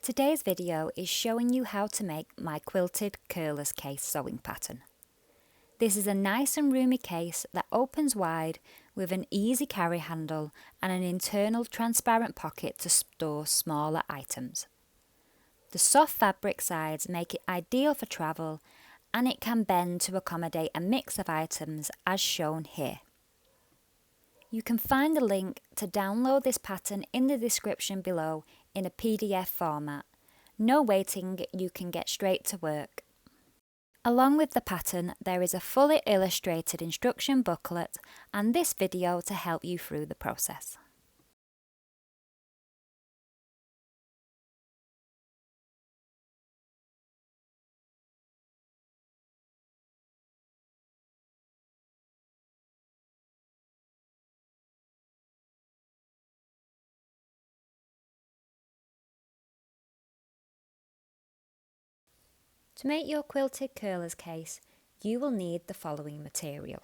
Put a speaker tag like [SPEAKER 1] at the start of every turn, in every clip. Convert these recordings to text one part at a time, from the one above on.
[SPEAKER 1] Today's video is showing you how to make my Quilted Curlers Case sewing pattern. This is a nice and roomy case that opens wide with an easy carry handle and an internal transparent pocket to store smaller items. The soft fabric sides make it ideal for travel, and it can bend to accommodate a mix of items as shown here. You can find the link to download this pattern in the description below in a PDF format. No waiting, you can get straight to work. Along with the pattern, there is a fully illustrated instruction booklet and this video to help you through the process. To make your quilted curlers case, you will need the following material.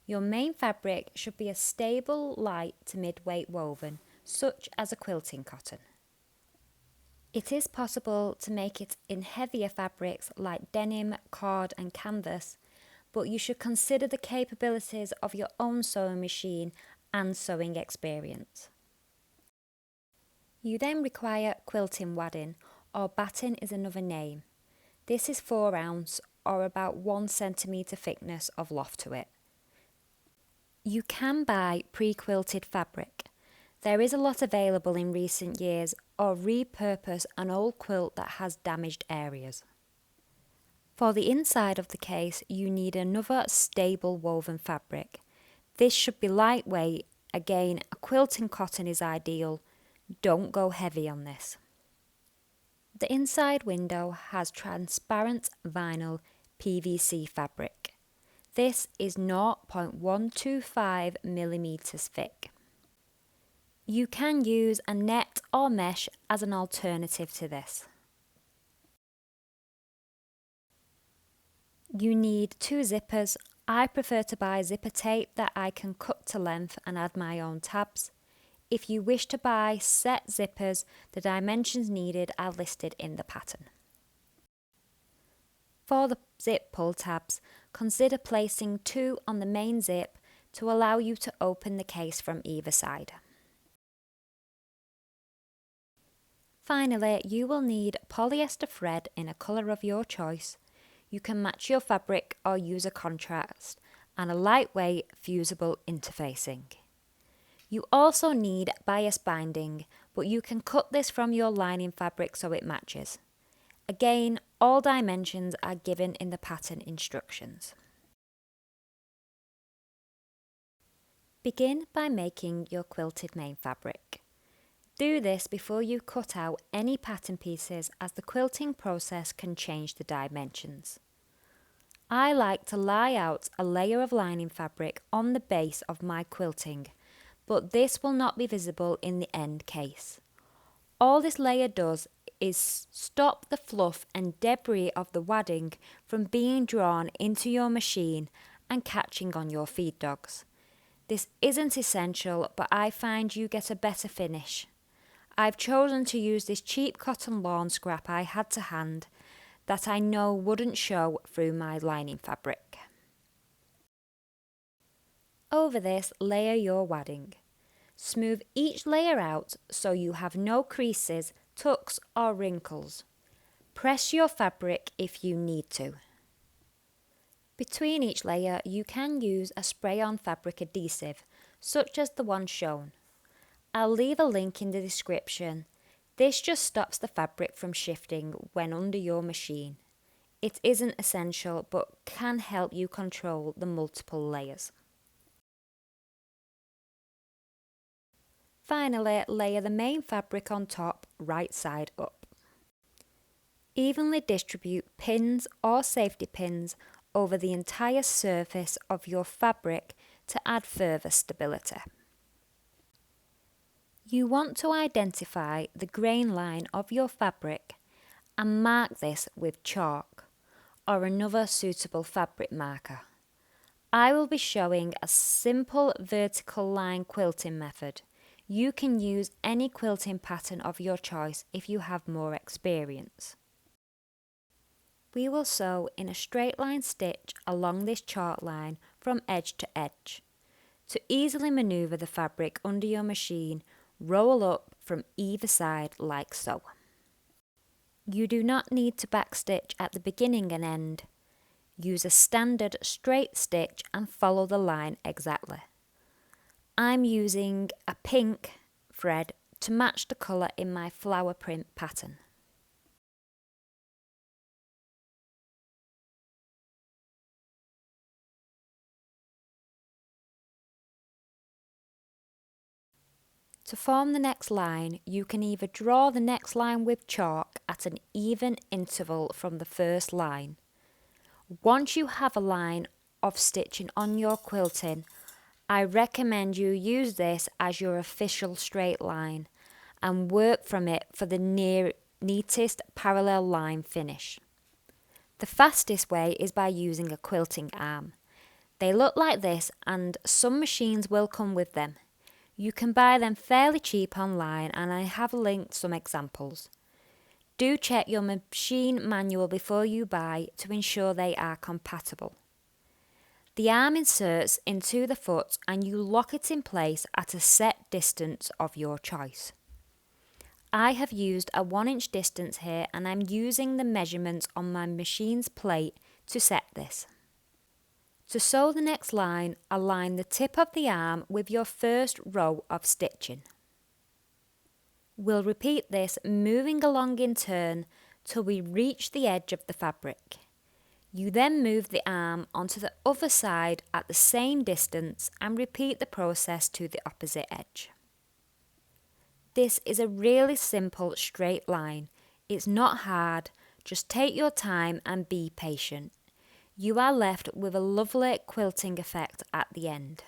[SPEAKER 1] Your main fabric should be a stable, light to mid-weight woven, such as a quilting cotton. It is possible to make it in heavier fabrics like denim, cord and canvas, but you should consider the capabilities of your own sewing machine and sewing experience. You then require quilting wadding, or batting is another name. This is 4 ounce or about 1 centimetre thickness of loft to it. You can buy pre-quilted fabric. There is a lot available in recent years, or repurpose an old quilt that has damaged areas. For the inside of the case, you need another stable woven fabric. This should be lightweight. Again, a quilting cotton is ideal. Don't go heavy on this. The inside window has transparent vinyl PVC fabric. This is 0.125 millimeters thick. You can use a net or mesh as an alternative to this. You need 2 zippers. I prefer to buy zipper tape that I can cut to length and add my own tabs. If you wish to buy set zippers, the dimensions needed are listed in the pattern. For the zip pull tabs, consider placing 2 on the main zip to allow you to open the case from either side. Finally, you will need polyester thread in a colour of your choice. You can match your fabric or use a contrast, and a lightweight fusible interfacing. You also need bias binding, but you can cut this from your lining fabric so it matches. Again, all dimensions are given in the pattern instructions. Begin by making your quilted main fabric. Do this before you cut out any pattern pieces, as the quilting process can change the dimensions. I like to lie out a layer of lining fabric on the base of my quilting, but this will not be visible in the end case. All this layer does is stop the fluff and debris of the wadding from being drawn into your machine and catching on your feed dogs. This isn't essential, but I find you get a better finish. I've chosen to use this cheap cotton lawn scrap I had to hand that I know wouldn't show through my lining fabric. Over this, layer your wadding. Smooth each layer out so you have no creases, tucks or wrinkles. Press your fabric if you need to. Between each layer, you can use a spray-on fabric adhesive, such as the one shown. I'll leave a link in the description. This just stops the fabric from shifting when under your machine. It isn't essential, but can help you control the multiple layers. Finally, layer the main fabric on top, right side up. Evenly distribute pins or safety pins over the entire surface of your fabric to add further stability. You want to identify the grain line of your fabric and mark this with chalk or another suitable fabric marker. I will be showing a simple vertical line quilting method. You can use any quilting pattern of your choice if you have more experience. We will sew in a straight line stitch along this chart line from edge to edge. To easily manoeuvre the fabric under your machine, roll up from either side like so. You do not need to backstitch at the beginning and end. Use a standard straight stitch and follow the line exactly. I'm using a pink thread to match the colour in my flower print pattern. To form the next line, you can either draw the next line with chalk at an even interval from the first line. Once you have a line of stitching on your quilting, I recommend you use this as your official straight line and work from it for the neatest parallel line finish. The fastest way is by using a quilting arm. They look like this and some machines will come with them. You can buy them fairly cheap online and I have linked some examples. Do check your machine manual before you buy to ensure they are compatible. The arm inserts into the foot and you lock it in place at a set distance of your choice. I have used a 1-inch distance here and I'm using the measurements on my machine's plate to set this. To sew the next line, align the tip of the arm with your first row of stitching. We'll repeat this, moving along in turn till we reach the edge of the fabric. You then move the arm onto the other side at the same distance and repeat the process to the opposite edge. This is a really simple straight line. It's not hard, just take your time and be patient. You are left with a lovely quilting effect at the end.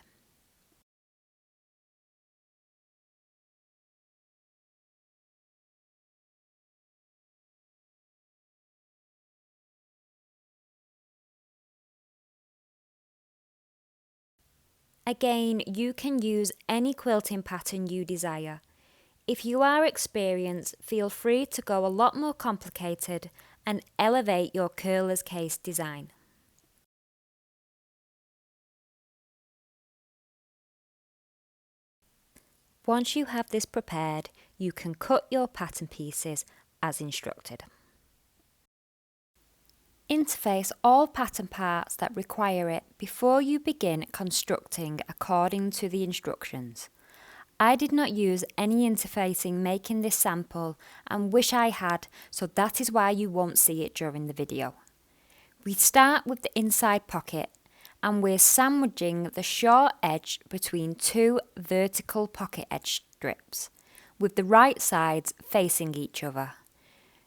[SPEAKER 1] Again, you can use any quilting pattern you desire. If you are experienced, feel free to go a lot more complicated and elevate your curler's case design. Once you have this prepared, you can cut your pattern pieces as instructed. Interface all pattern parts that require it before you begin constructing according to the instructions. I did not use any interfacing making this sample and wish I had, so that is why you won't see it during the video. We start with the inside pocket and we're sandwiching the short edge between two vertical pocket edge strips, with the right sides facing each other.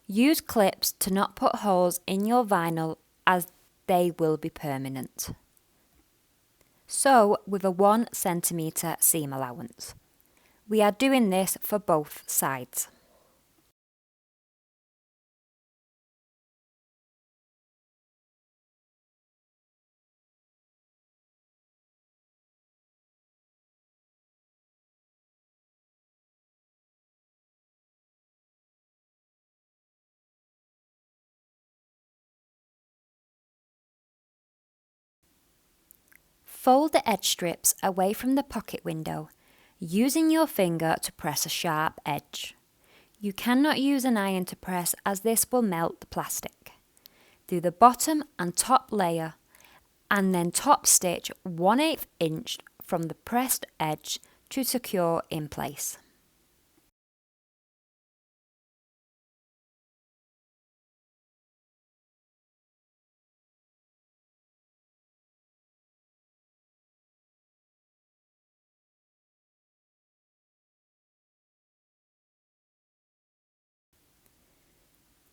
[SPEAKER 1] Use clips to not put holes in your vinyl as they will be permanent. Sew with a 1 cm seam allowance. We are doing this for both sides. Fold the edge strips away from the pocket window, using your finger to press a sharp edge. You cannot use an iron to press as this will melt the plastic. Do the bottom and top layer and then top stitch 1/8 inch from the pressed edge to secure in place.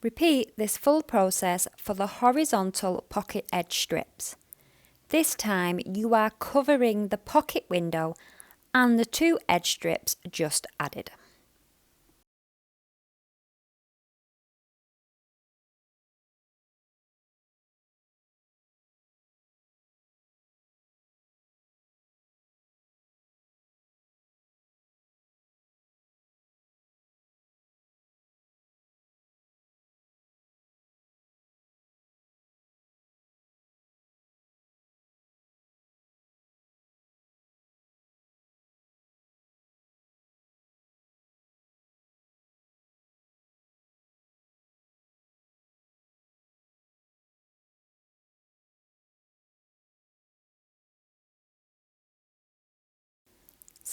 [SPEAKER 1] Repeat this full process for the horizontal pocket edge strips. This time you are covering the pocket window and the 2 edge strips just added.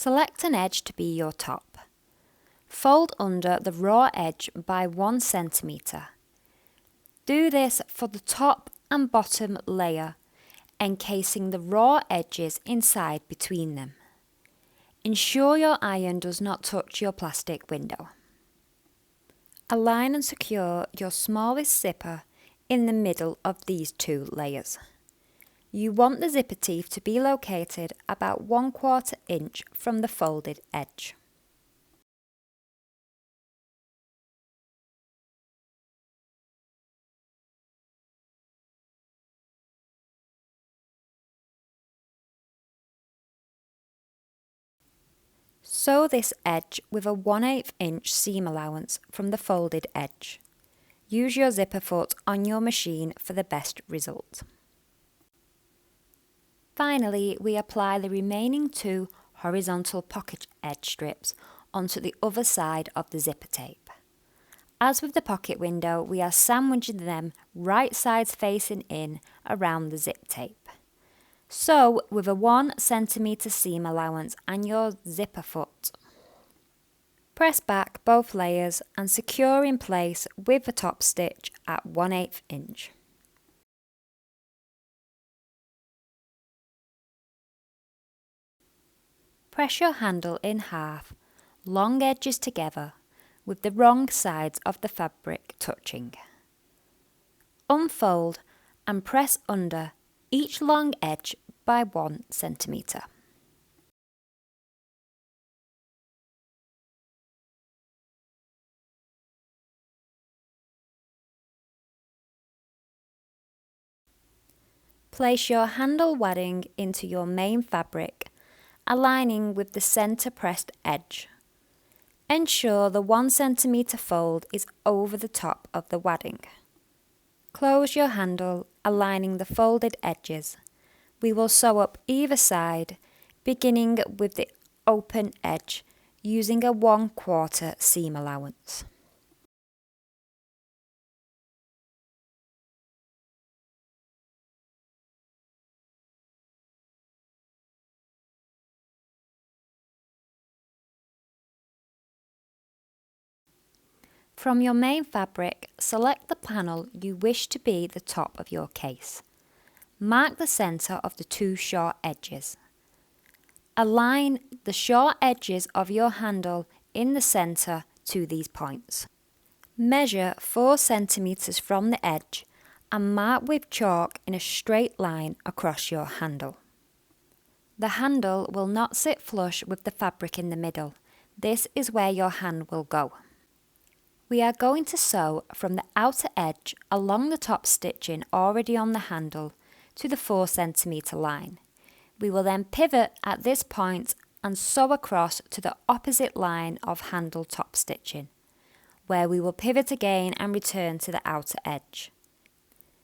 [SPEAKER 1] Select an edge to be your top. Fold under the raw edge by 1 cm. Do this for the top and bottom layer, encasing the raw edges inside between them. Ensure your iron does not touch your plastic window. Align and secure your smallest zipper in the middle of these 2 layers. You want the zipper teeth to be located about 1/4 inch from the folded edge. Sew this edge with a 1/8 inch seam allowance from the folded edge. Use your zipper foot on your machine for the best result. Finally, we apply the remaining 2 horizontal pocket edge strips onto the other side of the zipper tape. As with the pocket window, we are sandwiching them right sides facing in around the zip tape. Sew with a 1 cm seam allowance and your zipper foot. Press back both layers and secure in place with the top stitch at 1/8 inch. Press your handle in half, long edges together, with the wrong sides of the fabric touching. Unfold and press under each long edge by 1 cm. Place your handle wadding into your main fabric, aligning with the centre pressed edge. Ensure the 1 cm fold is over the top of the wadding. Close your handle, aligning the folded edges. We will sew up either side, beginning with the open edge, using a 1/4 seam allowance. From your main fabric, select the panel you wish to be the top of your case. Mark the centre of the 2 short edges. Align the short edges of your handle in the centre to these points. Measure 4 cm from the edge and mark with chalk in a straight line across your handle. The handle will not sit flush with the fabric in the middle. This is where your hand will go. We are going to sew from the outer edge along the top stitching already on the handle to the 4 cm line. We will then pivot at this point and sew across to the opposite line of handle top stitching, where we will pivot again and return to the outer edge.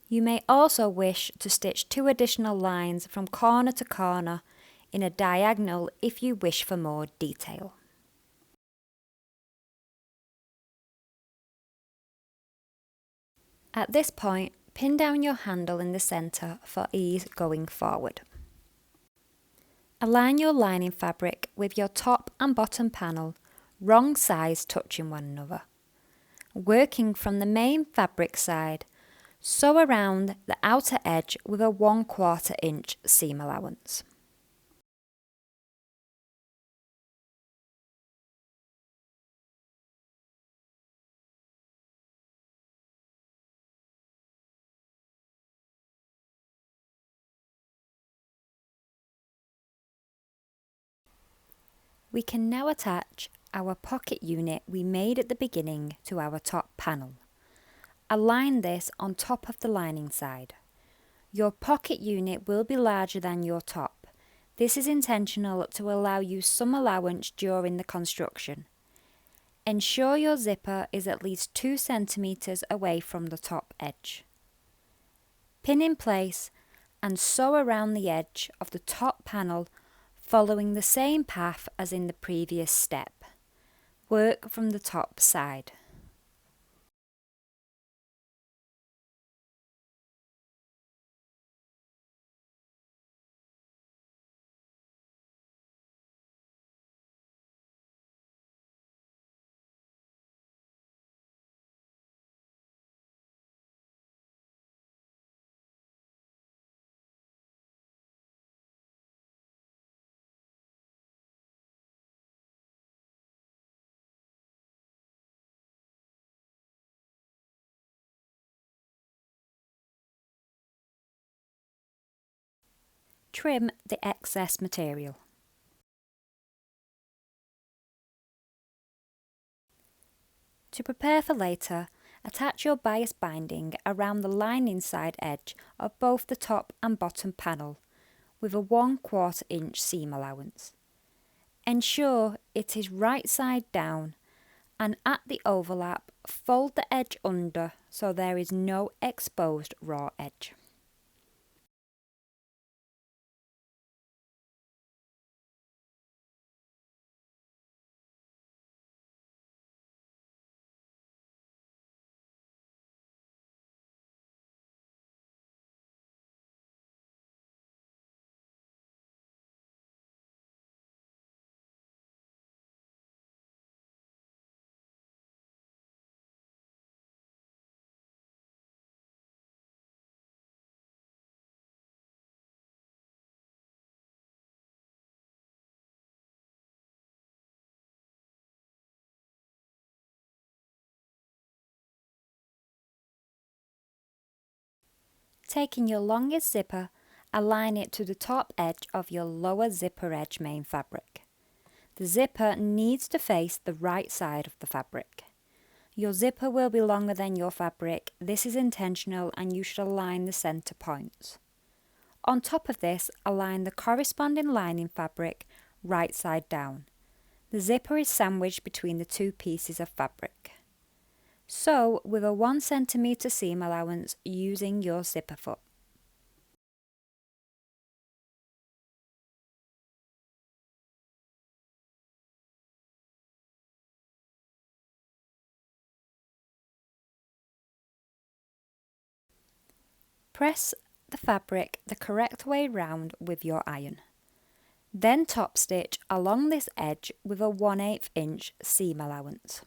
[SPEAKER 1] You may also wish to stitch 2 additional lines from corner to corner in a diagonal if you wish for more detail. At this point, pin down your handle in the centre for ease going forward. Align your lining fabric with your top and bottom panel, wrong sides touching one another. Working from the main fabric side, sew around the outer edge with a 1/4 inch seam allowance. We can now attach our pocket unit we made at the beginning to our top panel. Align this on top of the lining side. Your pocket unit will be larger than your top. This is intentional to allow you some allowance during the construction. Ensure your zipper is at least 2 cm away from the top edge. Pin in place and sew around the edge of the top panel following the same path as in the previous step. Work from the top side. trim the excess material. To prepare for later, attach your bias binding around the lining side edge of both the top and bottom panel with a 1/4 inch seam allowance. Ensure it is right side down, and at the overlap fold the edge under so there is no exposed raw edge. Taking your longest zipper, align it to the top edge of your lower zipper edge main fabric. The zipper needs to face the right side of the fabric. Your zipper will be longer than your fabric. This is intentional and you should align the centre points. On top of this, align the corresponding lining fabric right side down. The zipper is sandwiched between the two pieces of fabric. Sew with a 1 cm seam allowance using your zipper foot. Press the fabric the correct way round with your iron. Then top stitch along this edge with a 1/8 inch seam allowance.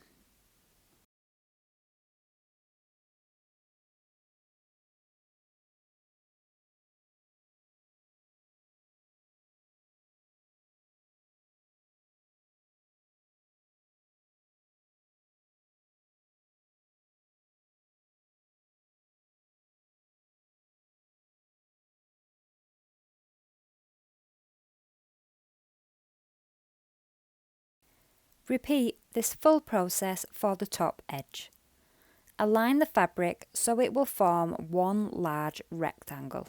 [SPEAKER 1] Repeat this full process for the top edge. Align the fabric so it will form one large rectangle.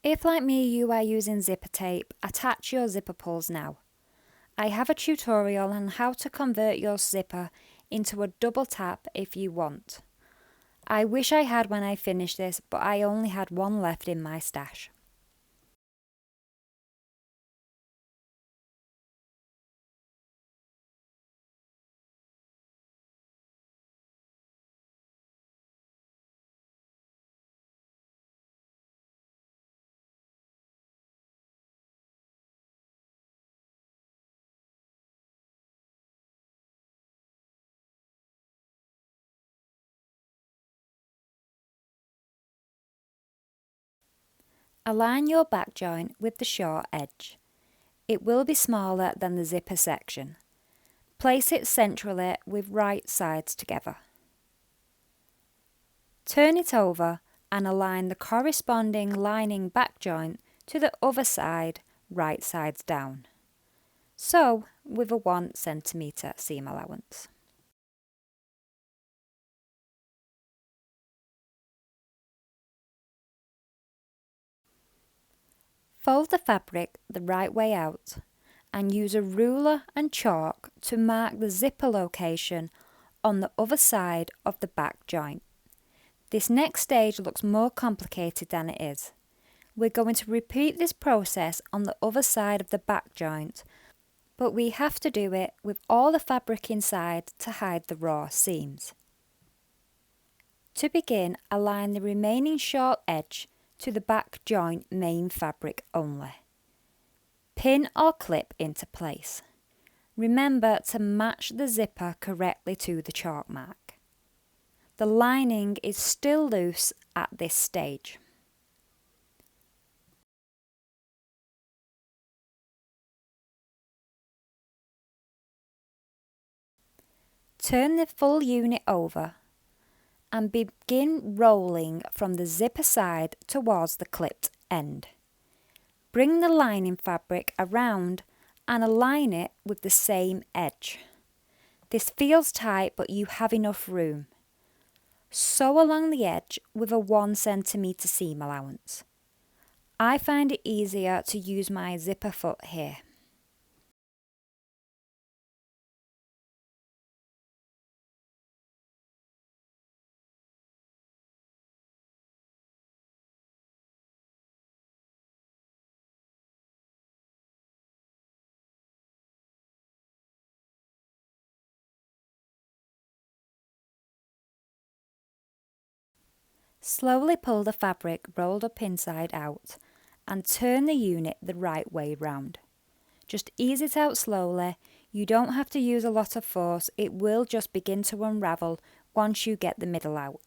[SPEAKER 1] If, like me, you are using zipper tape, attach your zipper pulls now. I have a tutorial on how to convert your zipper into a double tap if you want. I wish I had when I finished this, but I only had one left in my stash. Align your back joint with the short edge. It will be smaller than the zipper section. Place it centrally with right sides together. Turn it over and align the corresponding lining back joint to the other side, right sides down. Sew with a 1 cm seam allowance. Fold the fabric the right way out and use a ruler and chalk to mark the zipper location on the other side of the back joint. This next stage looks more complicated than it is. We're going to repeat this process on the other side of the back joint, but we have to do it with all the fabric inside to hide the raw seams. To begin, align the remaining short edge to the back joint main fabric only. Pin or clip into place. Remember to match the zipper correctly to the chalk mark. The lining is still loose at this stage. Turn the full unit over and begin rolling from the zipper side towards the clipped end. Bring the lining fabric around and align it with the same edge. This feels tight, but you have enough room. Sew along the edge with a 1 cm seam allowance. I find it easier to use my zipper foot here. Slowly pull the fabric rolled up inside out and turn the unit the right way round. Just ease it out slowly. You don't have to use a lot of force, it will just begin to unravel once you get the middle out.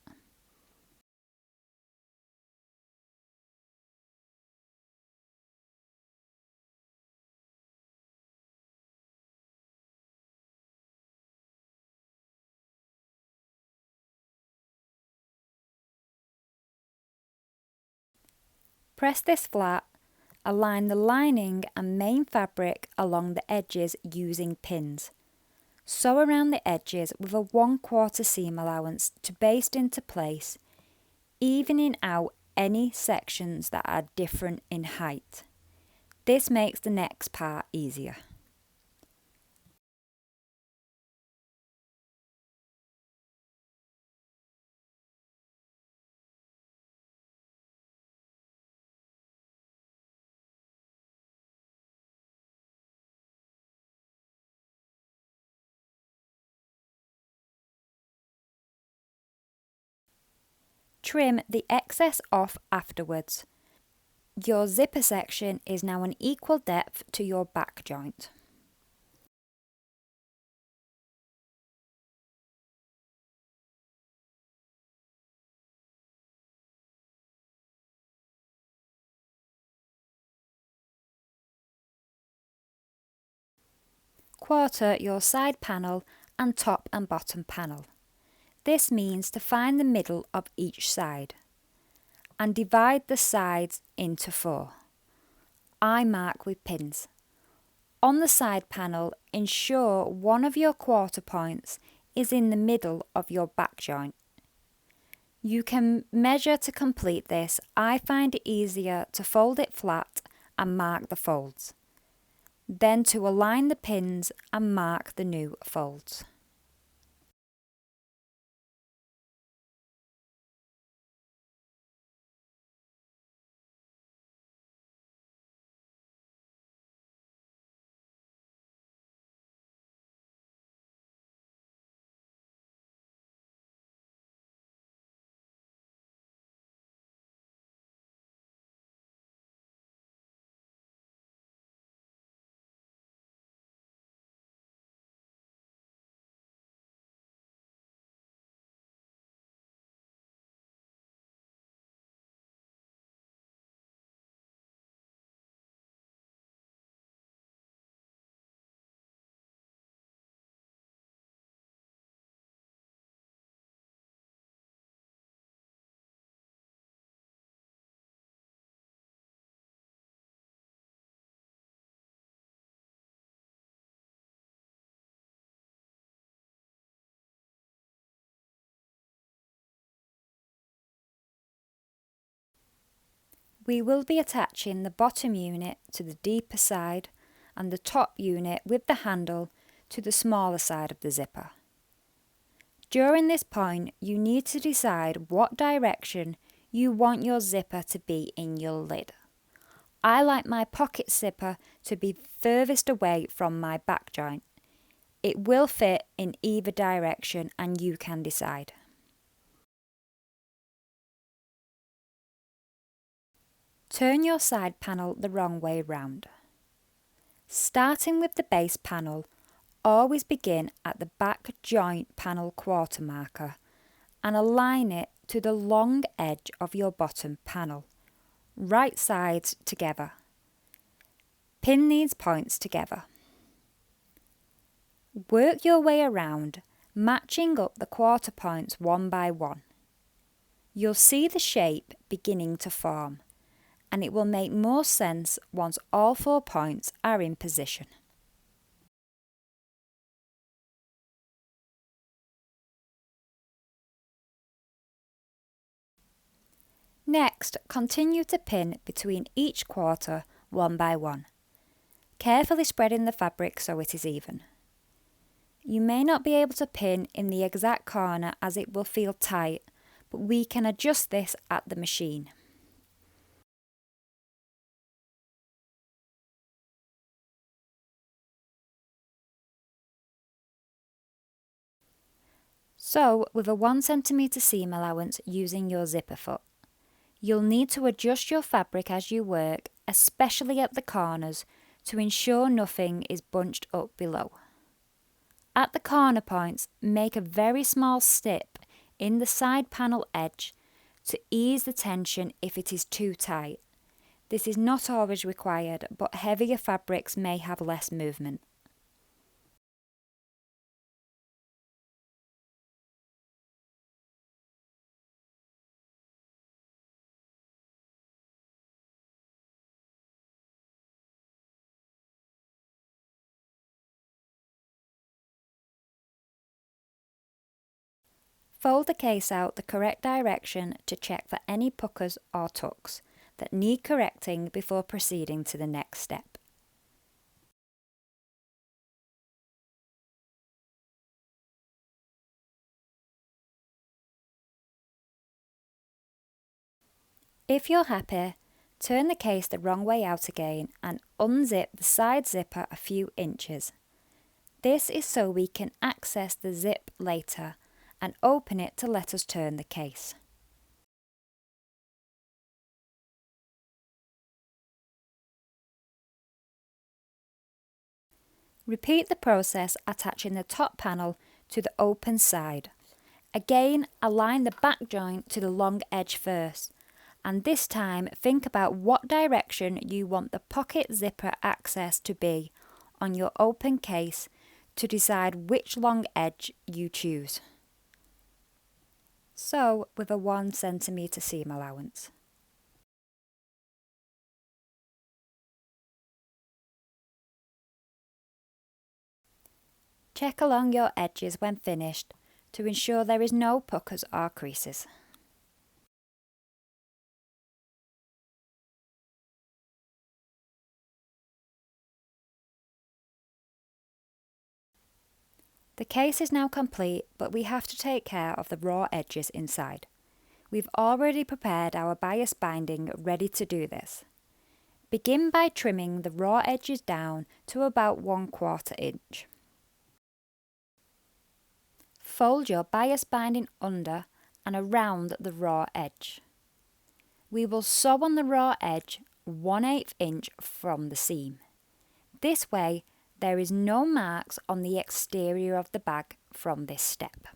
[SPEAKER 1] Press this flat, align the lining and main fabric along the edges using pins. Sew around the edges with a 1/4 seam allowance to baste into place, evening out any sections that are different in height. This makes the next part easier. Trim the excess off afterwards. Your zipper section is now an equal depth to your back joint. Quarter your side panel and top and bottom panel. This means to find the middle of each side and divide the sides into 4. I mark with pins. On the side panel, ensure one of your quarter points is in the middle of your back joint. You can measure to complete this. I find it easier to fold it flat and mark the folds, then to align the pins and mark the new folds. We will be attaching the bottom unit to the deeper side and the top unit with the handle to the smaller side of the zipper. During this point, you need to decide what direction you want your zipper to be in your lid. I like my pocket zipper to be furthest away from my back joint. It will fit in either direction and you can decide. Turn your side panel the wrong way round. Starting with the base panel, always begin at the back joint panel quarter marker and align it to the long edge of your bottom panel, right sides together. Pin these points together. Work your way around, matching up the quarter points one by one. You'll see the shape beginning to form, and it will make more sense once all 4 points are in position. Next, continue to pin between each quarter one by one, carefully spreading the fabric so it is even. You may not be able to pin in the exact corner as it will feel tight, but we can adjust this at the machine. Sew with a 1 cm seam allowance using your zipper foot. You'll need to adjust your fabric as you work, especially at the corners, to ensure nothing is bunched up below. At the corner points, make a very small snip in the side panel edge to ease the tension if it is too tight. This is not always required, but heavier fabrics may have less movement. Fold the case out the correct direction to check for any puckers or tucks that need correcting before proceeding to the next step. If you're happy, turn the case the wrong way out again and unzip the side zipper a few inches. This is so we can access the zip later and open it to let us turn the case. Repeat the process attaching the top panel to the open side. Again, align the back joint to the long edge first, and this time think about what direction you want the pocket zipper access to be on your open case to decide which long edge you choose. Sew with a 1 cm seam allowance. Check along your edges when finished to ensure there is no puckers or creases. The case is now complete, but we have to take care of the raw edges inside. We've already prepared our bias binding ready to do this. Begin by trimming the raw edges down to about 1/4 inch. Fold your bias binding under and around the raw edge. We will sew on the raw edge 1/8 inch from the seam. This way, there is no marks on the exterior of the bag from this step.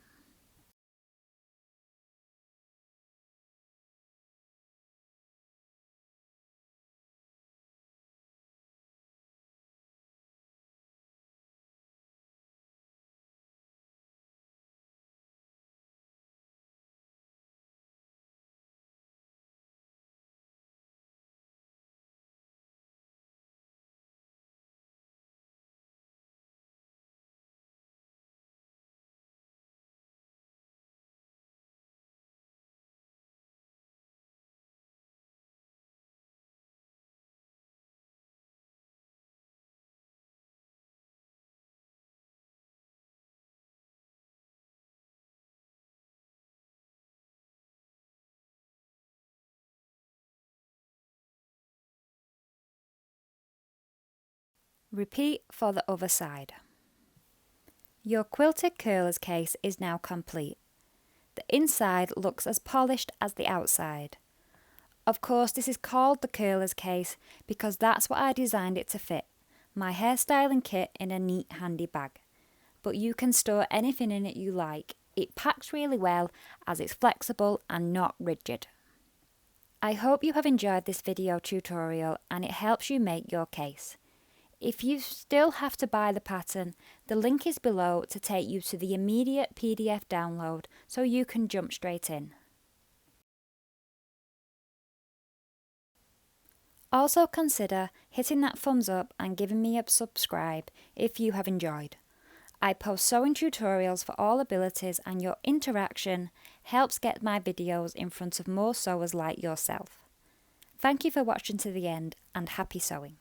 [SPEAKER 1] Repeat for the other side. Your quilted curlers case is now complete. The inside looks as polished as the outside. Of course, this is called the curlers case because that's what I designed it to fit, my hairstyling kit in a neat handy bag. But you can store anything in it you like. It packs really well as it's flexible and not rigid. I hope you have enjoyed this video tutorial and it helps you make your case. If you still have to buy the pattern, the link is below to take you to the immediate PDF download so you can jump straight in. Also consider hitting that thumbs up and giving me a subscribe if you have enjoyed. I post sewing tutorials for all abilities and your interaction helps get my videos in front of more sewers like yourself. Thank you for watching to the end and happy sewing.